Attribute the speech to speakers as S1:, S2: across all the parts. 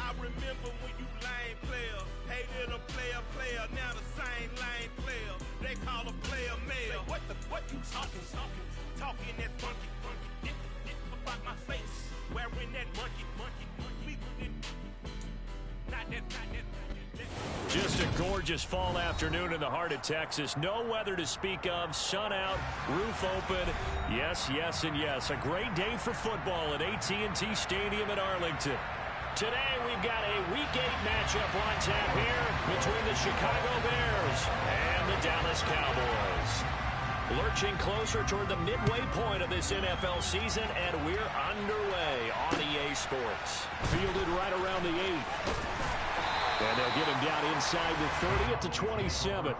S1: I remember when you lame player, hated a player, now the same lame player. They call a player mayor. What you talking? Talking that funky, about my face, wearing that monkey. Not that.
S2: Just a gorgeous fall afternoon in the heart of Texas. No weather to speak of. Sun out, roof open. Yes, and yes. A great day for football at AT&T Stadium in Arlington. Today we've got a Week 8 matchup on tap here between the Chicago Bears and the Dallas Cowboys. Lurching closer toward the midway point of this NFL season, and we're underway on EA Sports. Fielded right around the 8. And they'll get him down inside the 30 at the 27.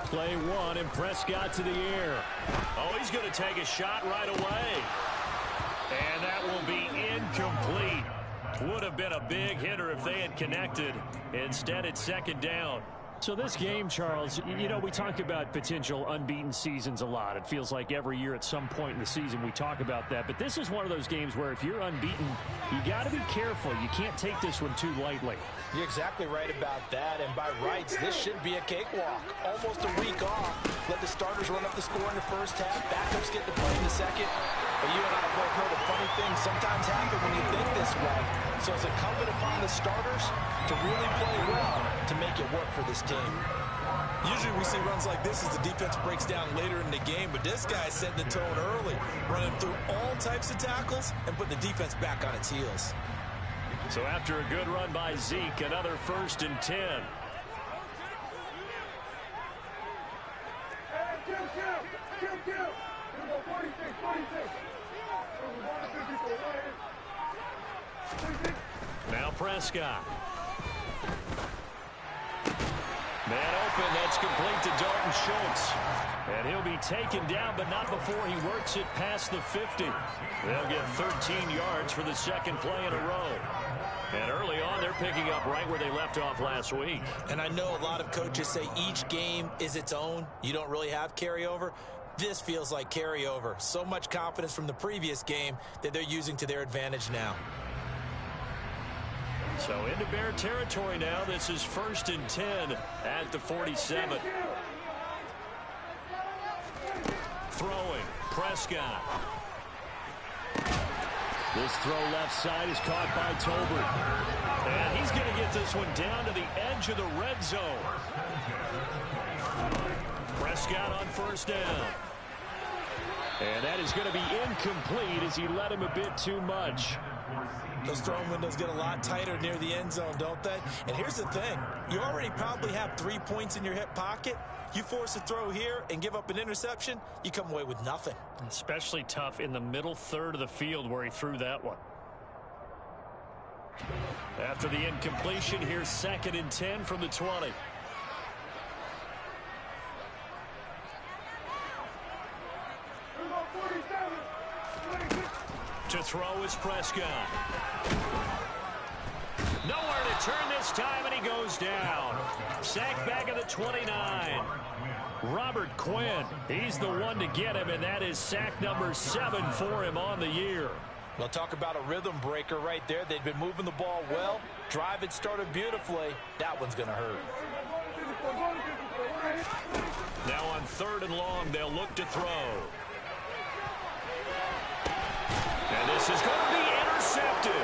S2: Play one, and Prescott to the air. Oh, he's going to take a shot right away. And that will be incomplete. Would have been a big hitter if they had connected. Instead, it's second down. So this game, Charles, you know, we talk about potential unbeaten seasons a lot. It feels like every year at some point in the season we talk about that. But this is one of those games where if you're unbeaten, you got to be careful. You can't take this one too lightly.
S3: You're exactly right about that. And by rights, this should be a cakewalk. Almost a week off. Let the starters run up the score in the first half. Backups get to play in the second. But you and I have both heard of funny things sometimes happen when you think this way. So it's incumbent upon the starters to really play well to make it work for this team.
S4: Usually we see runs like this as the defense breaks down later in the game, but this guy's setting the tone early, running through all types of tackles and putting the defense back on its heels.
S2: So after a good run by Zeke, another 1st and 10. Now Prescott. Man open, that's complete to Dalton Schultz. And he'll be taken down, but not before he works it past the 50. They'll get 13 yards for the second play in a row. And early on, they're picking up right where they left off last week.
S3: And I know a lot of coaches say each game is its own. You don't really have carryover. This feels like carryover. So much confidence from the previous game that they're using to their advantage now.
S2: So into Bear territory now. This is 1st and 10 at the 47. Throwing, Prescott. This throw left side is caught by Tolbert. And he's going to get this one down to the edge of the red zone. Prescott on 1st down. And that is going to be incomplete as he led him a bit too much.
S4: Those throwing windows get a lot tighter near the end zone, don't they? And here's the thing. You already probably have 3 points in your hip pocket. You force a throw here and give up an interception, you come away with nothing.
S2: Especially tough in the middle third of the field where he threw that one. After the incompletion, here's 2nd and 10 from the 20. To throw is Prescott. Nowhere to turn this time, and he goes down. Sacked back at the 29. Robert Quinn, he's the one to get him, and that is sack number 7 for him on the year.
S3: Well, talk about a rhythm breaker right there. They've been moving the ball well. Drive it started beautifully. That one's going to hurt.
S2: Now on 3rd and long, they'll look to throw. And this is going to be intercepted.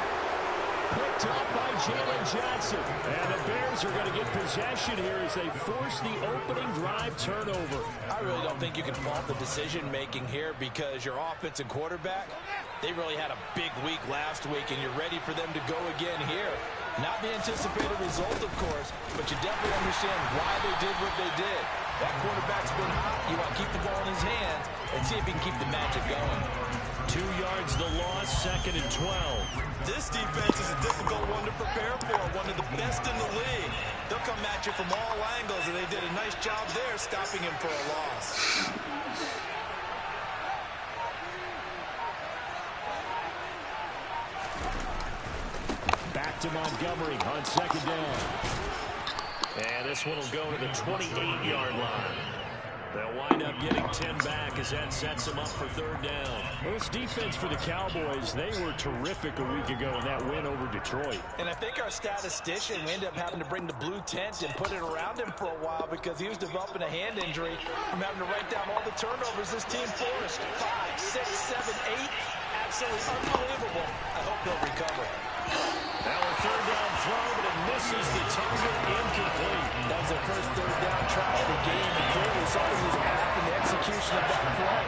S2: Picked up by Jalen Johnson. And the Bears are going to get possession here as they force the opening drive turnover.
S3: I really don't think you can fault the decision-making here because your offensive quarterback, they really had a big week last week, and you're ready for them to go again here. Not the anticipated result, of course, but you definitely understand why they did what they did. That quarterback's been hot. You want to keep the ball in his hands and see if he can keep the magic going.
S2: 2 yards the loss, 2nd and 12.
S4: This defense is a difficult one to prepare for, one of the best in the league. They'll come at you from all angles, and they did a nice job there stopping him for a loss.
S2: back to Montgomery on second down. And this one will go to the 28-yard line. They'll wind up getting 10 back as that sets them up for third down. Well, this defense for the Cowboys, they were terrific a week ago in that win over Detroit.
S4: And I think our statistician, we ended up having to bring the blue tent and put it around him for a while because he was developing a hand injury from having to write down all the turnovers this team forced. 5, 6, 7, 8. Absolutely unbelievable. I hope he'll recover.
S2: Now a third down throw, but it misses the target, incomplete.
S4: That was their first third down try of the game, and clearly something was off in the execution of that play.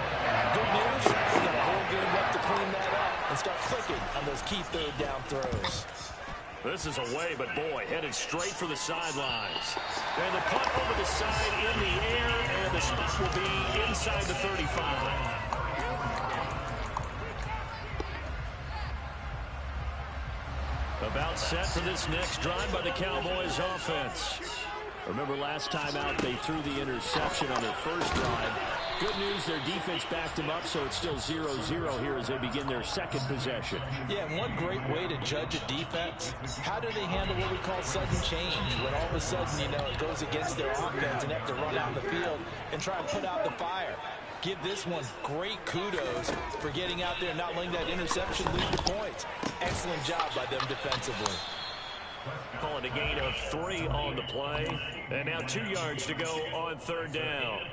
S4: Good news, we've got a whole game left to clean that up and start clicking on those key third down throws.
S2: This is away, but boy, headed straight for the sidelines. And the punt over the side in the air, and the spot will be inside the 35. About set for this next drive by the Cowboys offense. Remember last time out they threw the interception on their first drive. Good news, their defense backed them up, so it's still 0-0 here as they begin their second possession.
S4: Yeah, and one great way to judge a defense, how do they handle what we call sudden change? When all of a sudden, you know, it goes against their offense and they have to run out in the field and try and put out the fire. Give this one great kudos for getting out there and not letting that interception lead to points. Excellent job by them defensively.
S2: Calling a gain of 3 on the play. And now 2 yards to go on third down.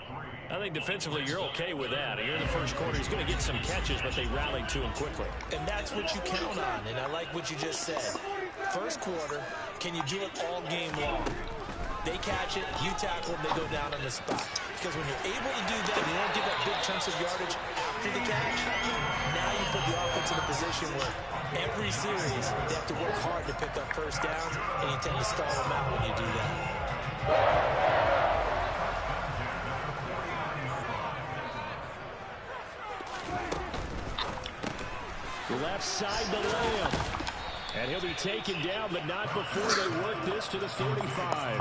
S2: I think defensively you're okay with that. Here in the first quarter, he's going to get some catches, but they rallied to him quickly.
S4: And that's what you count on, and I like what you just said. First quarter, can you do it all game long? They catch it, you tackle them, they go down on the spot. Because when you're able to do that, you don't give up big chunks of yardage after the catch. Now you put the offense in a position where every series they have to work hard to pick up first downs, and you tend to stall them out when you do that.
S2: Left side to Lamb. And he'll be taken down, but not before they work this to the 45.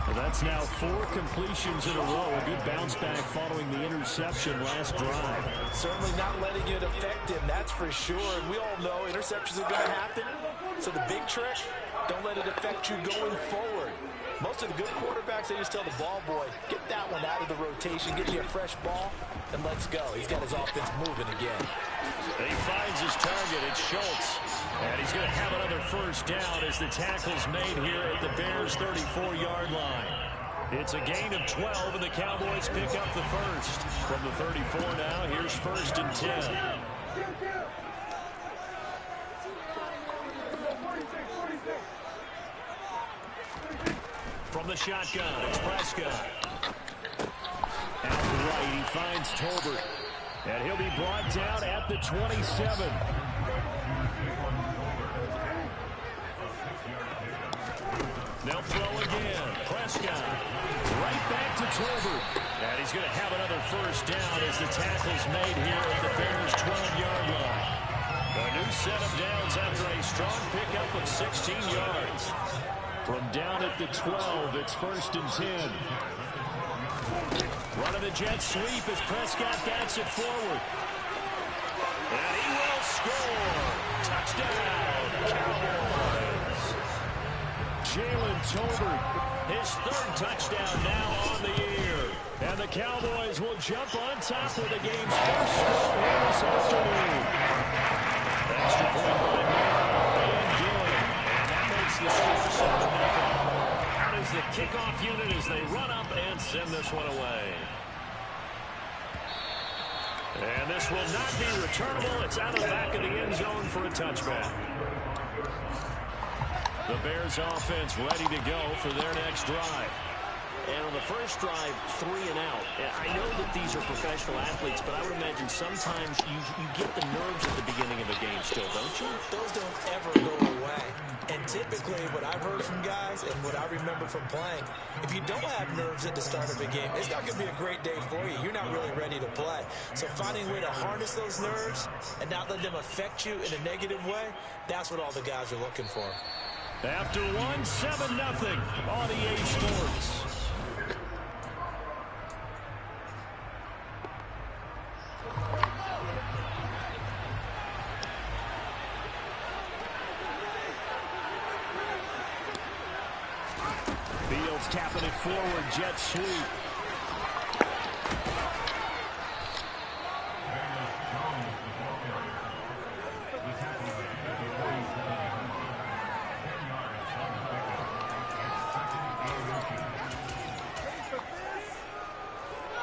S2: Well, that's now 4 completions in a row. A good bounce back following the interception last drive.
S4: Certainly not letting it affect him, that's for sure. And we all know interceptions are going to happen. So the big trick, don't let it affect you going forward. Most of the good quarterbacks, they just tell the ball boy, get that one out of the rotation, get you a fresh ball, and let's go. He's got his offense moving again.
S2: He finds his target. It's Schultz. And he's going to have another first down as the tackle's made here at the Bears' 34-yard line. It's a gain of 12, and the Cowboys pick up the first. From the 34 now, here's 1st and 10. From the shotgun, it's Prescott. Out right, he finds Tolbert. And he'll be brought down at the 27. They'll throw again. Prescott. Right back to Tolbert. And he's going to have another first down as the tackle's made here at the Bears' 12-yard line. A new set of downs after a strong pickup of 16 yards. From down at the 12, it's 1st and 10. Running the jet sweep as Prescott bats it forward. And he will score. Touchdown, Cowboys. Jalen Tolbert, his 3rd touchdown now on the year. And the Cowboys will jump on top with the game's first score here this afternoon. Extra point by Van Gillen. That makes the score 7-0. Out is the kickoff unit as they run up and send this one away. And this will not be returnable. It's out of the back of the end zone for a touchback. The Bears offense ready to go for their next drive.
S5: And on the first drive, 3 and out. I know that these are professional athletes, but I would imagine sometimes you get the nerves at the beginning of a game still, don't you?
S4: Those don't ever go away. And typically what I've heard from guys and what I remember from playing, if you don't have nerves at the start of a game, it's not going to be a great day for you. You're not really ready to play. So finding a way to harness those nerves and not let them affect you in a negative way, that's what all the guys are looking for.
S2: After 1, 7-0 on EA Sports. forward jet sweep.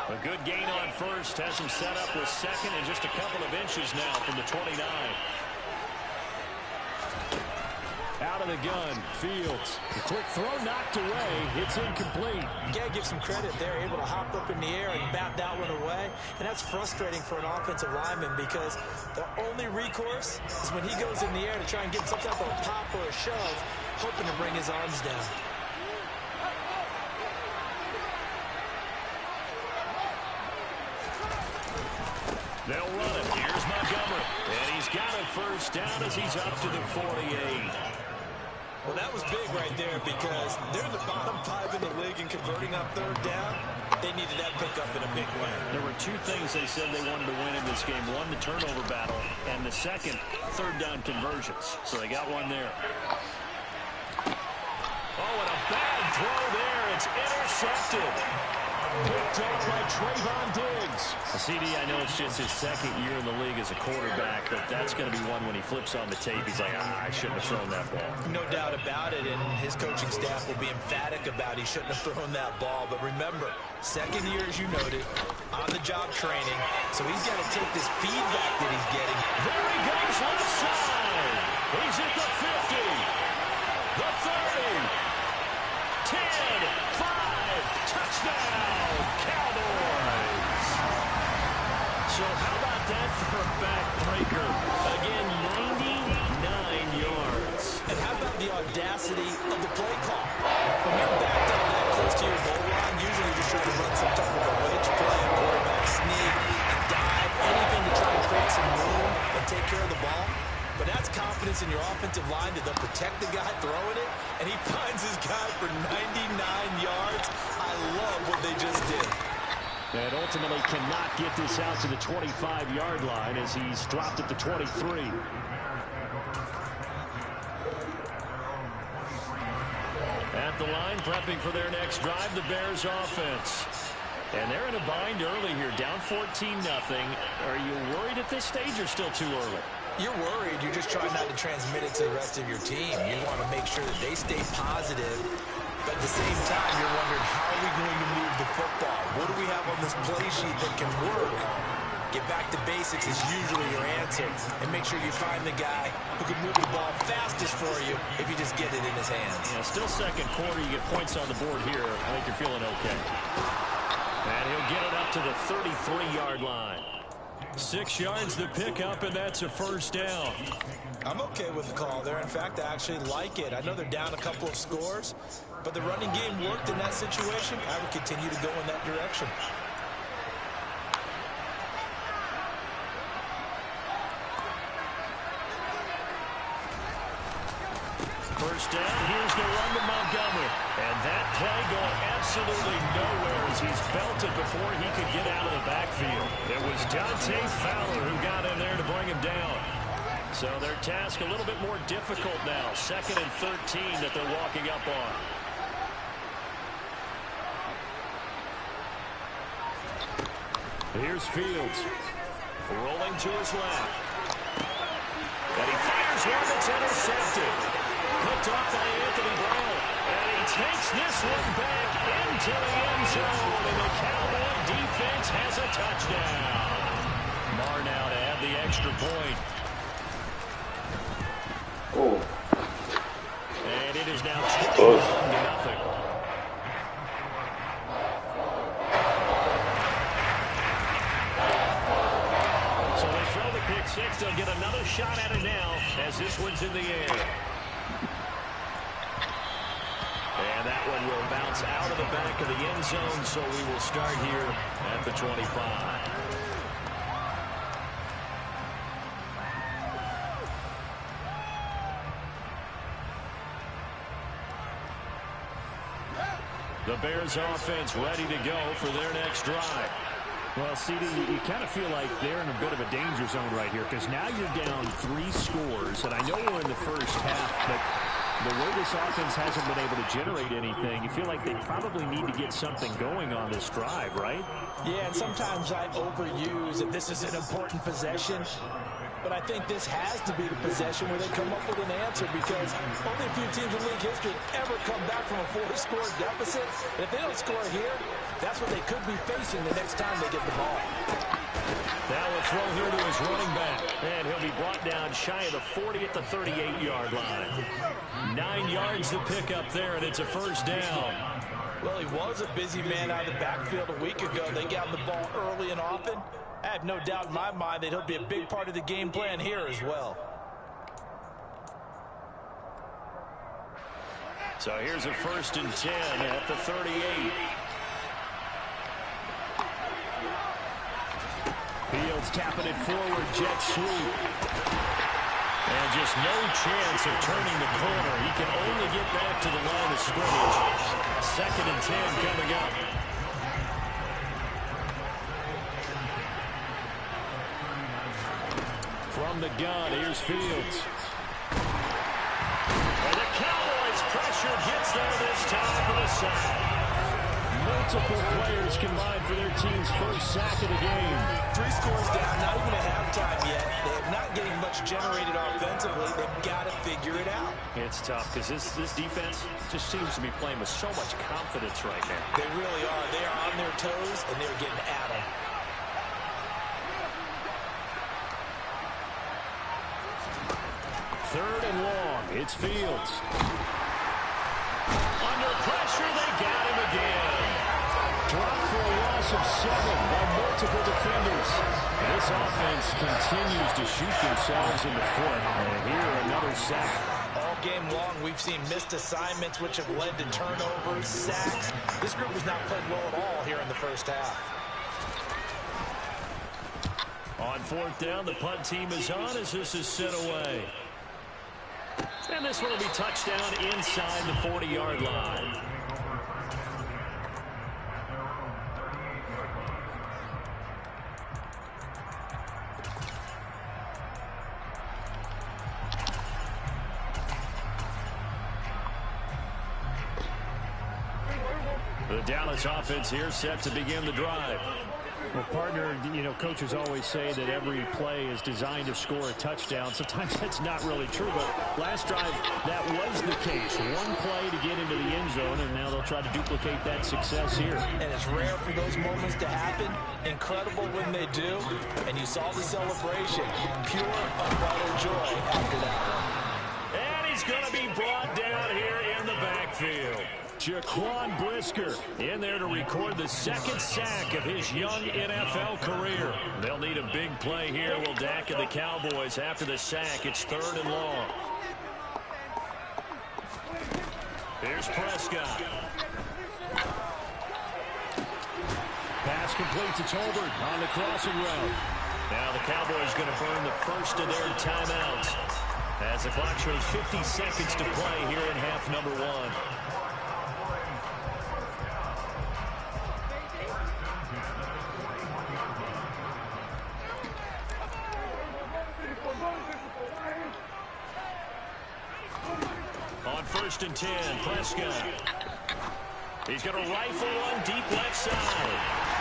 S2: A good gain on first. Has him set up with second and just a couple of inches now from the 29. Out of the gun, Fields. The quick throw knocked away. It's incomplete.
S4: You got to give some credit. They're able to hop up in the air and bat that one away. And that's frustrating for an offensive lineman because the only recourse is when he goes in the air to try and get some type of pop or a shove, hoping to bring his arms down.
S2: They'll run it. Here's Montgomery. And he's got it first down as he's up to the 48.
S4: Well, that was big right there because they're the bottom 5 in the league in converting on third down. They needed that pickup in a big way.
S2: There were two things they said they wanted to win in this game. One, the turnover battle, and the second, third down conversions. So they got one there. Oh, and a bad throw there. It's intercepted. Picked up by Trayvon Diggs. CD, I know it's just his second year in the league as a quarterback, but that's going to be one when he flips on the tape. He's like, I shouldn't have thrown that ball.
S4: No doubt about it, and his coaching staff will be emphatic about he shouldn't have thrown that ball. But remember, second year, as you noted, on-the-job training, so he's got to take this feedback that he's getting.
S2: There he goes left side. He's at the 50, the 30, 10, 5, touchdown, Cowboys. So how about that for a backbreaker? Again, 99 yards.
S4: And how about the audacity of the play call? When you're backed up that close to your goal line, usually you're just trying to run some type of a wedge play, a quarterback sneak, a dive, anything to try and create some room and take care of the ball. But that's confidence in your offensive line that they'll protect the guy throwing it, and he finds his guy for 99 yards. I love what they just did.
S2: And ultimately cannot get this out to the 25-yard line as he's dropped at the 23. At the line, prepping for their next drive, the Bears offense. And they're in a bind early here, down 14-0. Are you worried at this stage or still too early?
S4: You're worried. You're just trying not to transmit it to the rest of your team. You want to make sure that they stay positive. But at the same time, you're wondering, how are we going to move the football? What do we have on this play sheet that can work? Get back to basics is usually your answer. And make sure you find the guy who can move the ball fastest for you if you just get it in his hands.
S2: Yeah, still second quarter. You get points on the board here. I think you're feeling okay. And he'll get it up to the 33-yard line. 6 yards the pickup, and that's a first down.
S4: I'm okay with the call there. In fact, I actually like it. I know they're down a couple of scores, but the running game worked in that situation. I would continue to go in that direction.
S2: First down, here's the run to Montgomery. And that play going absolutely nowhere as he's belted before he could get out of the backfield. It was Dante Fowler who got in there to bring him down. So their task a little bit more difficult now. 2nd and 13 that they're walking up on. Here's Fields. Rolling to his left. And he fires one that's intercepted. Picked off by Anthony Brown. And he takes this one back into the end zone. And the Cowboy defense has a touchdown. Marr now to add the extra point.
S6: Oh.
S2: And it is now 21-0. So they throw the pick six. They'll get another shot at it now as this one's in the air. And that one will bounce out of the back of the end zone, so we will start here at the 25. The Bears offense ready to go for their next drive.
S5: Well, CD, you kind of feel like they're in a bit of a danger zone right here because now you're down 3 scores, and I know we're in the first half, but
S2: The way this offense hasn't been able to generate anything, you feel like they probably need to get something going on this drive, right?
S4: Yeah, and sometimes I overuse if this is an important possession. But I think this has to be the possession where they come up with an answer, because only a few teams in league history have ever come back from a 4-score deficit. And if they don't score here, that's what they could be facing the next time they get the ball.
S2: Now a throw here to his running back. And he'll be brought down shy of the 40 at the 38-yard line. 9 yards to pick up there, and it's a first down.
S4: Well, he was a busy man out of the backfield a week ago. They got him the ball early and often. I have no doubt in my mind that he'll be a big part of the game plan here as well.
S2: So here's a 1st and 10 at the 38. Fields tapping it forward, jet sweep. And just no chance of turning the corner. He can only get back to the line of scrimmage. 2nd and 10 coming up. From the gun, here's Fields. And the Cowboys pressure gets there this time for the sack. Multiple players combined for their team's first sack of the game.
S4: 3 scores down, not even at halftime yet. They have not getting much generated offensively. They've got to figure it out.
S2: It's tough because this defense just seems to be playing with so much confidence right now.
S4: They really are. They are on their toes, and they're getting at them.
S2: Third and long. It's Fields. Under pressure, they got him again. Dropped for a loss of 7 by multiple defenders. This offense continues to shoot themselves in the foot. And here, another sack.
S4: All game long, we've seen missed assignments, which have led to turnovers, sacks. This group has not played well at all here in the first half.
S2: On 4th down, the punt team is on as this is sent away. And this one will be touchdown inside the 40-yard line. The Dallas offense here set to begin the drive. Well, partner, you know, coaches always say that every play is designed to score a touchdown. Sometimes that's not really true, but last drive, that was the case. One play to get into the end zone, and now they'll try to duplicate that success here.
S4: And it's rare for those moments to happen. Incredible when they do. And you saw the celebration. Pure, unbridled joy after that one.
S2: And he's going to be brought down here in the backfield. Jaquan Brisker in there to record the 2nd sack of his young NFL career. They'll need a big play here. Will Dak and the Cowboys after the sack. It's 3rd and long. Here's Prescott. Pass complete to Tolbert on the crossing route. Now the Cowboys going to burn the first of their timeouts as the clock shows 50 seconds to play here in half number 1. On 1st and 10, Prescott. He's going to rifle one deep left side.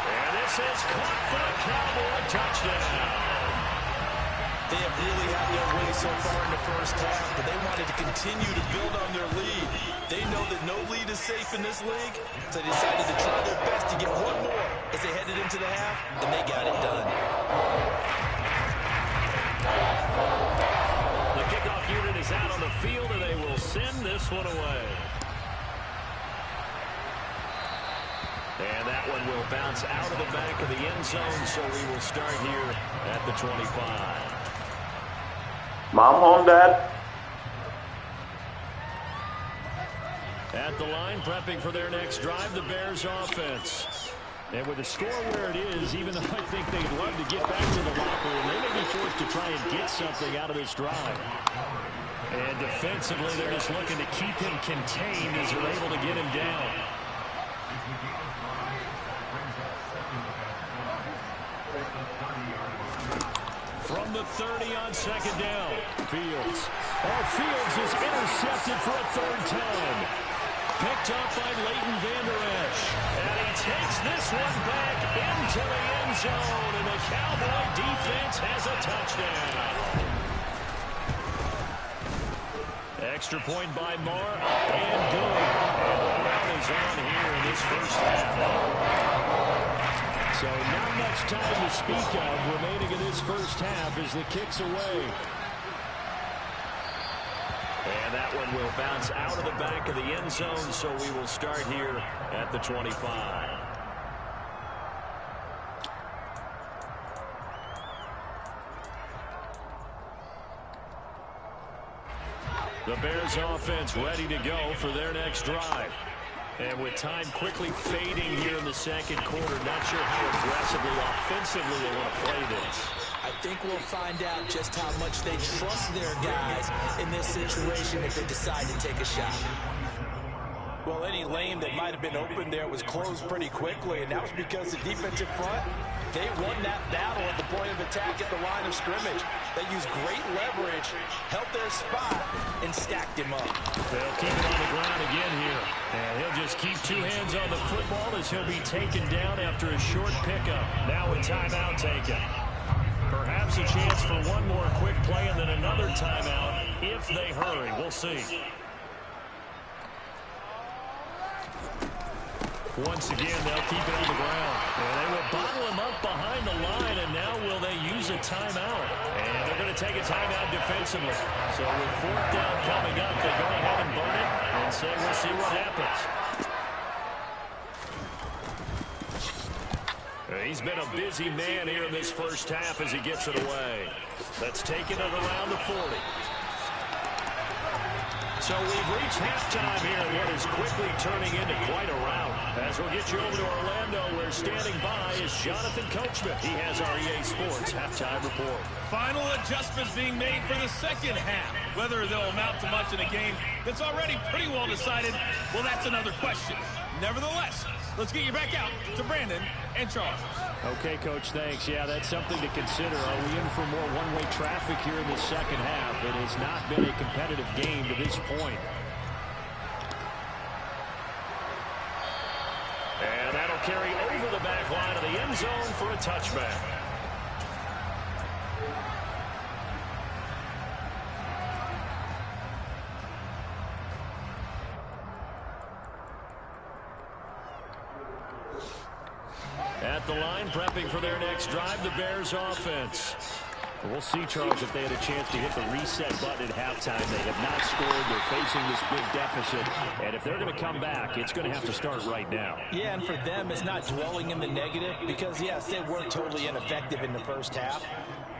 S2: And this is caught for a Cowboy touchdown.
S4: They have really had their way so far in the first half, but they wanted to continue to build on their lead. They know that no lead is safe in this league, so they decided to try their best to get one more as they headed into the half, and they got it done.
S2: The kickoff unit is out on the field, and they will send this one away. And that one will bounce out of the back of the end zone, so we will start here at the 25.
S6: Mom, home, Dad?
S2: At the line, prepping for their next drive, the Bears offense. And with the score where it is, even though I think they'd love to get back to the locker room, they may be forced to try and get something out of this drive. And defensively, they're just looking to keep him contained as they're able to get him down. From the 30 on 2nd down, Fields. Oh, Fields is intercepted for a third time. Picked up by Leighton Vander Esch. And he takes this one back into the end zone. And the Cowboy defense has a touchdown. Extra point by Marr. And good. And the round is on here in this first half. So not much time to speak of remaining in this first half as the kick's away. And that one will bounce out of the back of the end zone, so we will start here at the 25. The Bears offense ready to go for their next drive. And with time quickly fading here in the second quarter, not sure how aggressively, offensively they want to play this.
S4: I think we'll find out just how much they trust their guys in this situation if they decide to take a shot. Well, any lane that might have been open there was closed pretty quickly, and that was because the defensive front, they won that battle at the point of attack at the line of scrimmage. They used great leverage, held their spot, and stacked him up.
S2: They'll keep it on the ground again here. And he'll just keep two hands on the football as he'll be taken down after a short pickup. Now a timeout taken. Perhaps a chance for one more quick play and then another timeout if they hurry. We'll see. Once again, they'll keep it on the ground. And they will bottle him up behind the line, and now will they use a timeout? And they're going to take a timeout defensively. So with fourth down coming up, they go ahead and burn it and say we'll see what happens. He's been a busy man here in this first half as he gets it away. That's taken it around the 40. So we've reached halftime here in what is quickly turning into quite a rout. As we'll get you over to Orlando, where standing by is Jonathan Coachman. He has our EA Sports halftime report.
S7: Final adjustments being made for the second half. Whether they'll amount to much in a game that's already pretty well decided, well, that's another question. Nevertheless, let's get you back out to Brandon and Charles.
S2: Okay, Coach, thanks. Yeah, that's something to consider. Are we in for more one-way traffic here in the second half? It has not been a competitive game to this point. And that'll carry over the back line of the end zone for a touchback. At the line, prepping for their next drive, the Bears offense. We'll see, Charles, if they had a chance to hit the reset button at halftime. They have not scored. They're facing this big deficit. And if they're going to come back, it's going to have to start right now.
S4: Yeah, and for them, it's not dwelling in the negative because, yes, they were totally ineffective in the first half.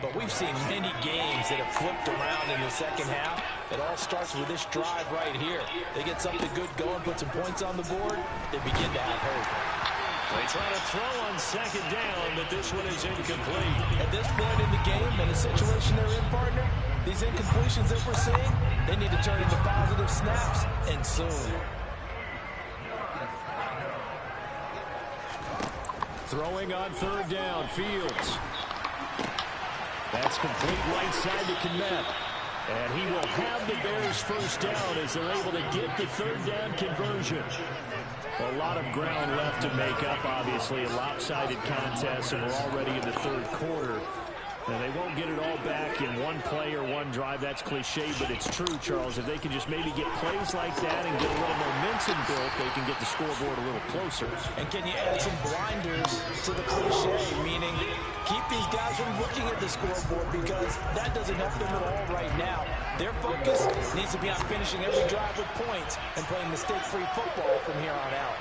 S4: But we've seen many games that have flipped around in the second half. It all starts with this drive right here. They get something good going, put some points on the board, they begin to have hope.
S2: They try to throw on second down, but this one is incomplete.
S4: At this point in the game, in the situation they're in, partner, these incompletions that we're seeing, they need to turn into positive snaps, and soon.
S2: Throwing on third down, Fields. That's complete right side to Kmet. And he will have the Bears first down as they're able to get the third down conversion. A lot of ground left to make up, obviously. A lopsided contest, and we're already in the third quarter. And they won't get it all back in one play or one drive. That's cliche, but it's true, Charles. If they can just maybe get plays like that and get a little momentum built, they can get the scoreboard a little closer.
S4: And can you add some blinders to the cliche, meaning keep these guys from looking at the scoreboard because that doesn't help them at all right now. Their focus needs to be on finishing every drive with points and playing mistake-free football from here on out.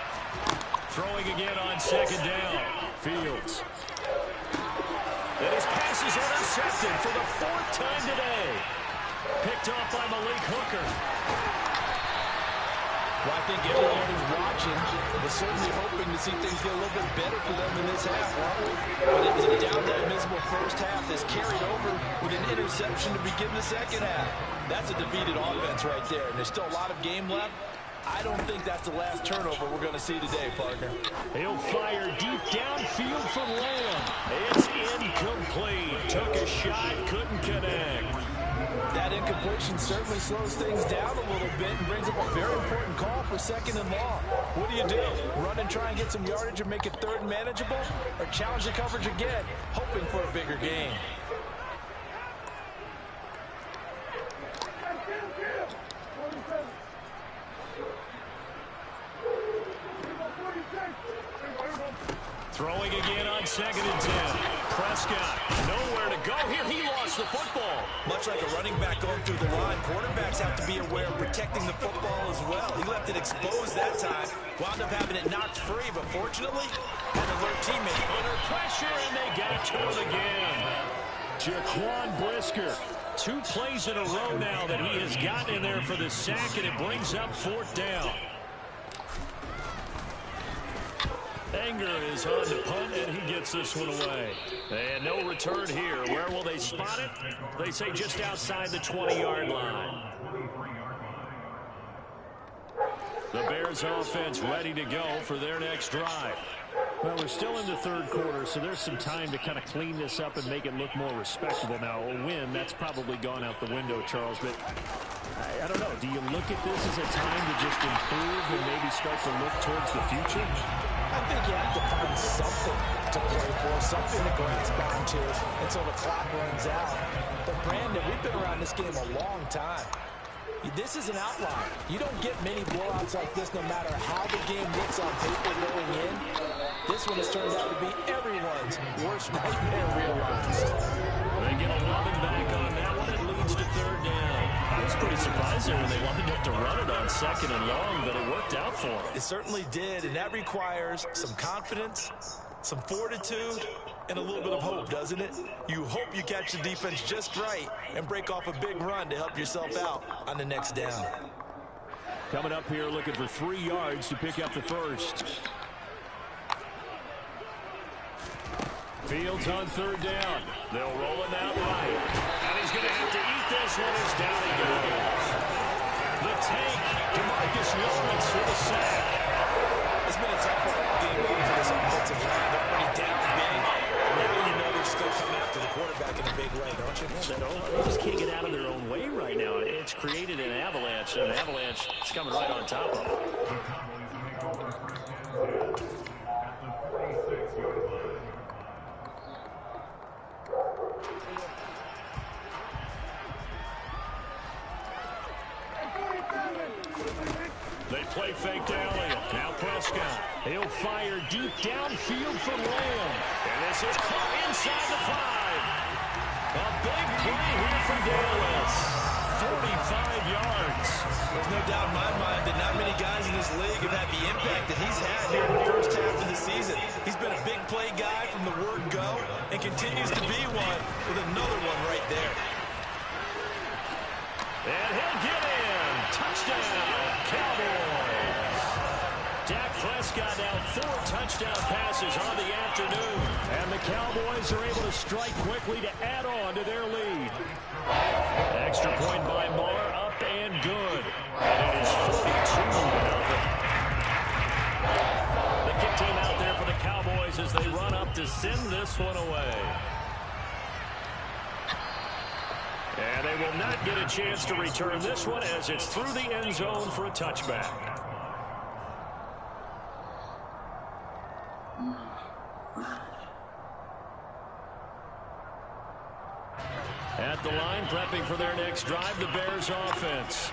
S2: Throwing again on second down. Fields. And his pass is intercepted for the fourth time today. Picked off by Malik Hooker.
S4: Well, I think everyone who's watching is certainly hoping to see things get a little bit better for them in this half, but it was a downright miserable first half that's carried over with an interception to begin the second half. That's a defeated offense right there, and there's still a lot of game left. I don't think that's the last turnover we're going to see today, partner.
S2: He'll fire deep downfield from Lamb. It's incomplete. Took a shot, couldn't connect.
S4: That incompletion certainly slows things down a little bit and brings up a very important call for 2nd and long. What do? Run and try and get some yardage or make it 3rd and manageable? Or challenge the coverage again, hoping for a bigger gain?
S2: Throwing again on 2nd and 10. Prescott, nowhere to go here. He lost the football.
S4: Much like a running back going through the line, quarterbacks have to be aware of protecting the football as well. He left it exposed that time. Wound up having it knocked free, but fortunately, had an alert teammate.
S2: Under pressure, and they got to him again. Jaquan Brisker. 2 plays in a row now that he has gotten in there for the sack, and it brings up 4th down. Anger is on to punt, and he gets this one away. And no return here. Where will they spot it? They say just outside the 20-yard line. The Bears offense ready to go for their next drive.
S5: Well, we're still in the 3rd quarter, so there's some time to kind of clean this up and make it look more respectable. Now, a win, that's probably gone out the window, Charles, but I don't know. Do you look at this as a time to just improve and maybe start to look towards the future?
S4: I think you have to find something to play for, something to grasp onto until the clock runs out. But, Brandon, we've been around this game a long time. This is an outlier. You don't get many blowouts like this no matter how the game looks on paper going in. This one has turned out to be everyone's worst nightmare realized.
S2: They get 11 back on that one. It leads to 3rd down.
S5: I was pretty surprised there when they wanted to run it on 2nd and long, but it worked out for them.
S4: It certainly did, and that requires some confidence, some fortitude, and a little bit of hope, doesn't it? You hope you catch the defense just right and break off a big run to help yourself out on the next down.
S2: Coming up here looking for 3 yards to pick up the 1st. Fields on 3rd down. They'll roll him out right. And he's going to have to eat this one as down he goes. The tank, DeMarcus Lawrence for the sack.
S4: It's been a tough game for this offensive line. They're already down big. Now you know they're still coming after the quarterback in a big way, don't you?
S5: They just can't get out of their own way right now. It's created an avalanche, and an avalanche is coming right on top of it.
S2: They play fake to Elliott. Now Prescott. He'll fire deep downfield for Lamb. And this is caught inside the 5. A big play here for Dallas. 45 yards.
S4: There's no doubt in my mind that not many guys in this league have had the impact that he's had here in the first half of the season. He's been a big play guy from the word go and continues to be one with another one right there.
S2: And he'll get in. Touchdown, Cowboys. Dak Prescott now 4 touchdown passes on the afternoon. And the Cowboys are able to strike quickly to add on to their lead. Extra point by Moore, up and good. And it is 42-0. The kick team out there for the Cowboys as they run up to send this one away. And they will not get a chance to return this one as it's through the end zone for a touchback. At the line, prepping for their next drive, the Bears offense.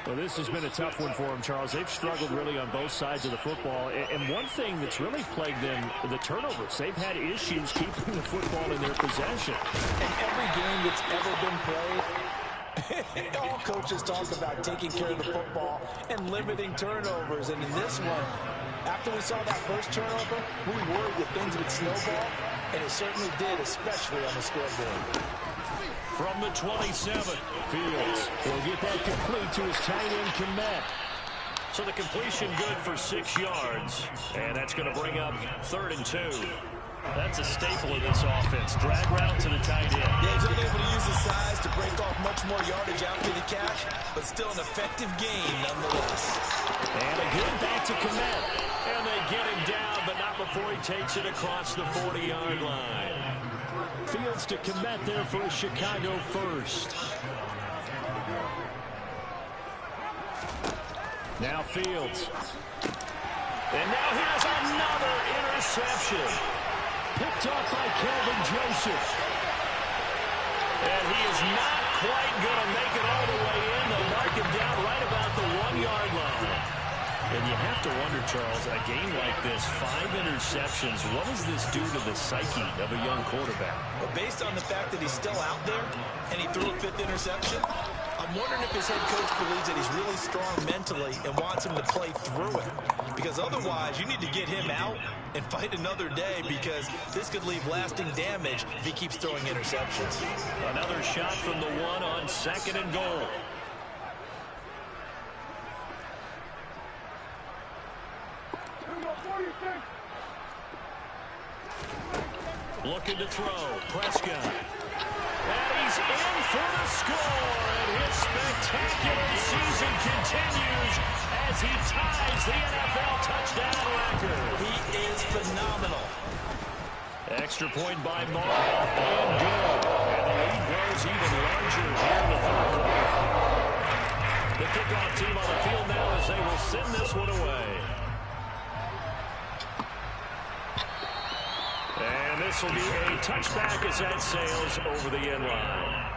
S5: Well, this has been a tough one for them, Charles. They've struggled really on both sides of the football. And one thing that's really plagued them, the turnovers. They've had issues keeping the football in their possession.
S4: In every game that's ever been played, all coaches talk about taking care of the football and limiting turnovers. And in this one, after we saw that first turnover, we worried that things would snowball, and it certainly did, especially on the scoreboard.
S2: From the 27, Fields will get that complete to his tight end, Kmet. So the completion good for 6 yards, and that's going to bring up 3rd and 2. That's a staple of this offense. Drag route to the tight end.
S4: Yeah, he's unable to use his size to break off much more yardage after the catch, but still an effective gain nonetheless.
S2: And again back to Kmet. And they get him down, but not before he takes it across the 40-yard line. Fields to commit there for a Chicago first. Now Fields. And now here's another interception. Picked off by Kelvin Joseph. And he is not quite going to make it all the way in. They'll mark him down right about the 1-yard line. And you have to wonder, Charles, a game like this, 5 interceptions, what does this do to the psyche of a young quarterback?
S4: Well, based on the fact that he's still out there and he threw a 5th interception, I'm wondering if his head coach believes that he's really strong mentally and wants him to play through it. Because otherwise, you need to get him out and fight another day, because this could leave lasting damage if he keeps throwing interceptions.
S2: Another shot from the 1 on 2nd and goal. Looking to throw. Prescott. And he's in for the score. And his spectacular season continues as he ties the NFL touchdown record.
S4: He is phenomenal.
S2: Extra point by Moore. And good. And the lead grows even larger here in the third quarter. The kickoff team on the field now as they will send this one away. And this will be a touchback as that sails over the end line.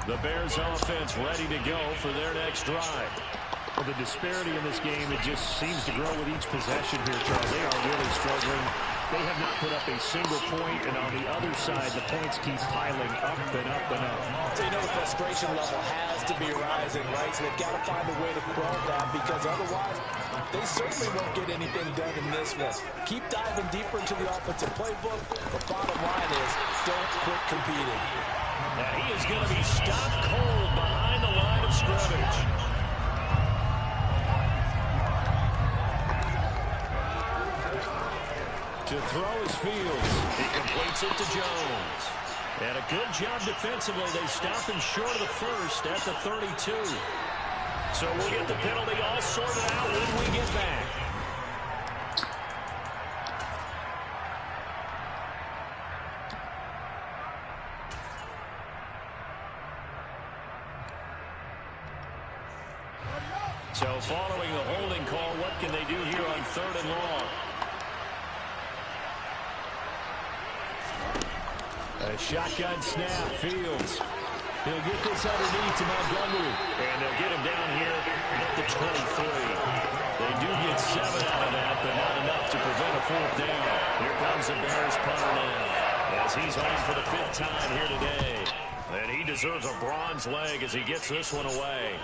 S2: The Bears offense ready to go for their next drive.
S5: Well, the disparity in this game, it just seems to grow with each possession here, Charles. They are really struggling. They have not put up a single point, and on the other side, the points keep piling up and up and up.
S4: So you know the frustration level has to be rising, right? So they've got to find a way to quell that, because otherwise they certainly won't get anything done in this one. Keep diving deeper into the offensive playbook. The bottom line is don't quit competing.
S2: Now he is going to be stopped cold behind the line of scrimmage. To throw his Fields. He completes it to Jones. And a good job defensively. They stop him short of the first at the 32. So we'll get the penalty all sorted out when we get back. So following the holding call, what can they do here on 3rd and long? A shotgun snap. Fields. He'll get this underneath to Montgomery. And they'll get him down here at the 23. They do get 7 out of that, but not enough to prevent a 4th down. Here comes the Bears punter now, as he's home for the 5th time here today. And he deserves a bronze leg as he gets this one away.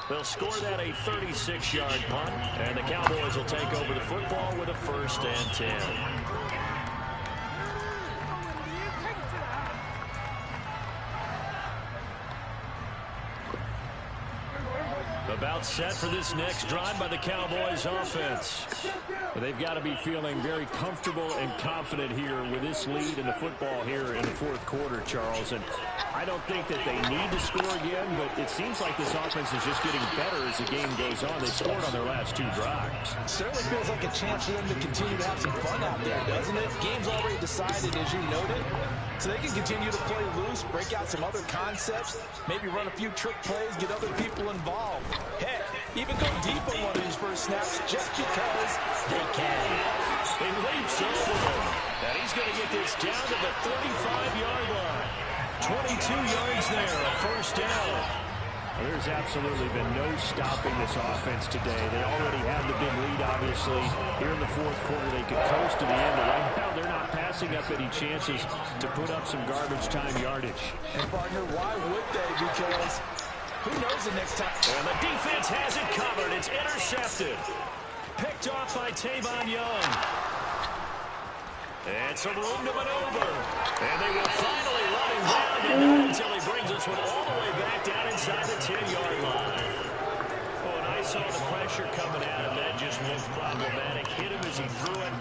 S2: They'll score that a 36-yard punt, and the Cowboys will take over the football with a 1st and 10. About set for this next drive by the Cowboys offense. They've got to be feeling very comfortable and confident here with this lead in the football here in the 4th quarter, Charles. And I don't think that they need to score again, but it seems like this offense is just getting better as the game goes on. They scored on their last 2 drives.
S4: Certainly feels like a chance for them to continue to have some fun out there, doesn't it? Game's already decided, as you noted. So they can continue to play loose, break out some other concepts, maybe run a few trick plays, get other people involved. Heck, even go deep on one of these first snaps just because they can.
S2: He leaps over him, and he's going to get this down to the 35-yard line. 22 yards there, a 1st down.
S5: Well, there's absolutely been no stopping this offense today. They already have the big lead, obviously. Here in the 4th quarter, they could coast to the end. But right now, they're not passing up any chances to put up some garbage time yardage.
S4: And, partner, why would they? Because who knows the next time.
S2: And the defense has it covered. It's intercepted. Picked off by Tavon Young. And some room to maneuver. And they will finally run him down, and not until he brings this one all the way back down inside the 10-yard line. Oh, and I saw the pressure coming at him. That just looked problematic. Hit him as he threw it,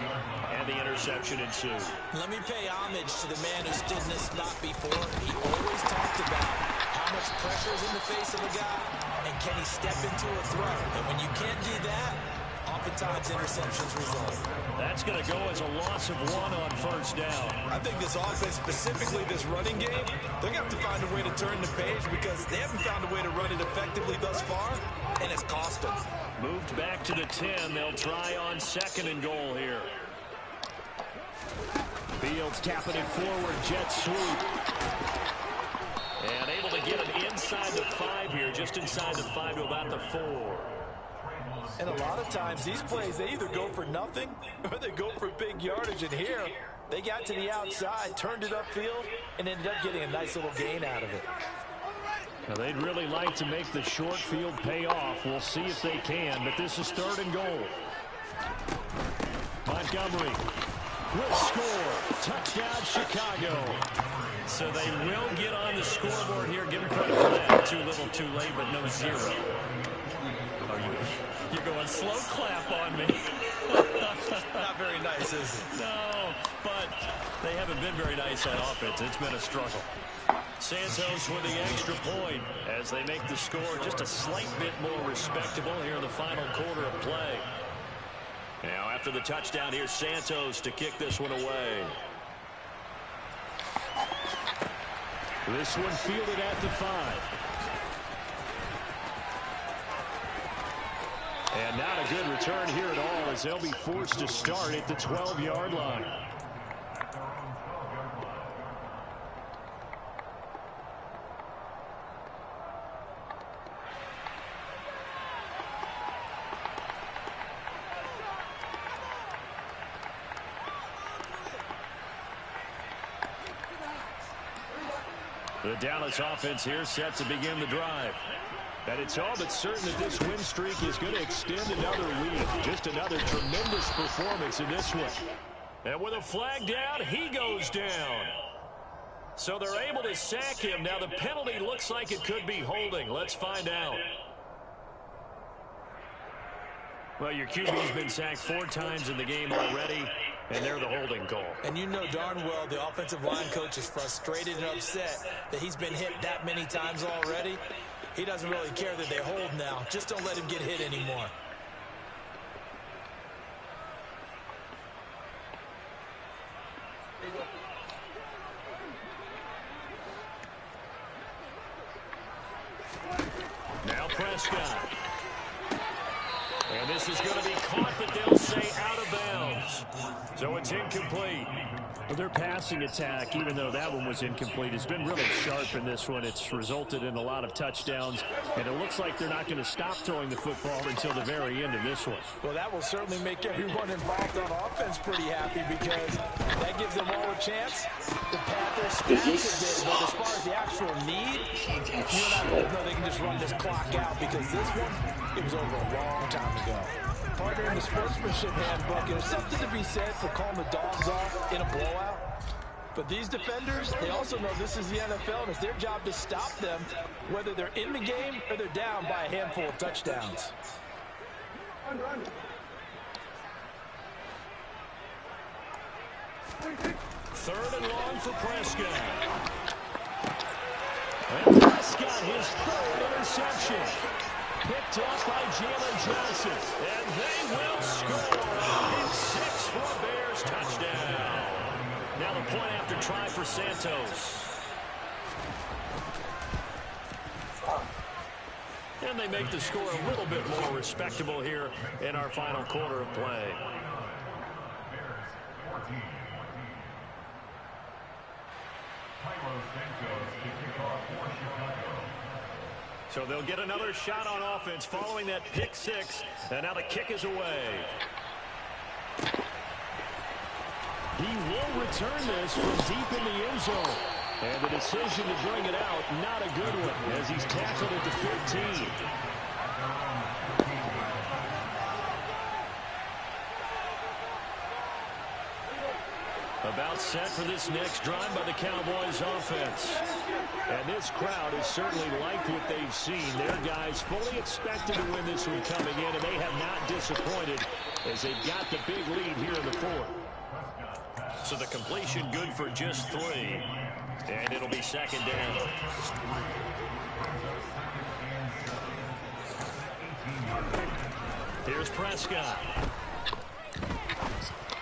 S2: and the interception ensued.
S4: Let me pay homage to the man who stood in this spot before. He always talked about how much pressure is in the face of a guy, and can he step into a throw? And when you can't do that, oftentimes interceptions result.
S2: That's going to go as a loss of 1 on first down.
S4: I think this offense, specifically this running game, they're going to have to find a way to turn the page because they haven't found a way to run it effectively thus far, and it's cost them.
S2: Moved back to the 10. They'll try on 2nd and goal here. Fields tapping it forward, jet sweep. And able to get him inside the 5 here, just inside the 5 to about the 4.
S4: And a lot of times, these plays, they either go for nothing or they go for big yardage. And here, they got to the outside, turned it upfield, and ended up getting a nice little gain out of it.
S2: Now, they'd really like to make the short field pay off. We'll see if they can, but this is 3rd and goal. Montgomery will score. Touchdown, Chicago. So they will get on the scoreboard here. Give them credit for that. Too little, too late, but no 0. You're going slow clap on me.
S4: Not very nice, is it?
S2: No, but they haven't been very nice on offense. It's been a struggle. Santos with the extra point as they make the score just a slight bit more respectable here in the final quarter of play. Now after the touchdown, here's Santos to kick this one away. This one fielded at the 5. And not a good return here at all as they'll be forced to start at the 12-yard line. The Dallas offense here set to begin the drive. And it's all but certain that this win streak is going to extend another week. Just another tremendous performance in this one. And with a flag down, he goes down. So they're able to sack him. Now the penalty looks like it could be holding. Let's find out. Well, your QB's been sacked 4 times in the game already, and they're the holding call.
S4: And you know darn well the offensive line coach is frustrated and upset that he's been hit that many times already. He doesn't really care that they hold now. Just don't let him get hit anymore.
S2: Now Prescott. And this is going to be caught, but they'll say out of bounds. So it's incomplete. Well, their passing attack, even though that one was incomplete, has been really sharp in this one. It's resulted in a lot of touchdowns, and it looks like they're not going to stop throwing the football until the very end of this one.
S4: Well, that will certainly make everyone involved on offense pretty happy because that gives them all a chance. The Panthers stacked it, but as far as the actual need, you and I both know they can just run this clock out because this one, it was over a long time ago. Partner in the sportsmanship handbook, there's something to be said for calling the dogs off in a blowout. But these defenders, they also know this is the NFL, and it's their job to stop them, whether they're in the game or they're down by a handful of touchdowns.
S2: Third and long for Prescott. And Prescott, his 3rd interception. Picked up by Jalen Johnson. And they will score. Pick 6 for Bears touchdown. Now the point after try for Santos. And they make the score a little bit more respectable here in our final quarter of play. So they'll get another shot on offense following that pick 6. And now the kick is away. He will return this from deep in the end zone. And the decision to bring it out, not a good one, as he's tackled at the 15. About set for this next drive by the Cowboys offense. And this crowd has certainly liked what they've seen. Their guys fully expected to win this one coming in, and they have not disappointed as they've got the big lead here in the 4th. So the completion good for just 3. And it'll be second down. Here's Prescott.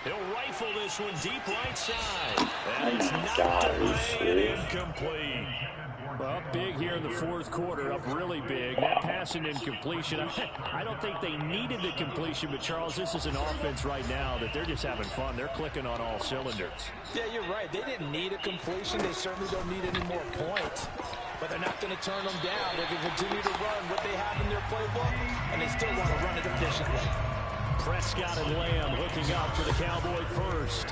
S2: He'll rifle this one deep right side. And it's knocked away and incomplete.
S5: Well, big here in the fourth quarter, up really big. That passing incompletion, I don't think they needed the completion, but Charles, this is an offense right now that they're just having fun. They're clicking on all cylinders.
S4: Yeah, you're right. They didn't need a completion. They certainly don't need any more points. But they're not going to turn them down. They're going to continue to run what they have in their playbook, and they still want to run it efficiently.
S2: Prescott and Lamb hooking up for the Cowboy first.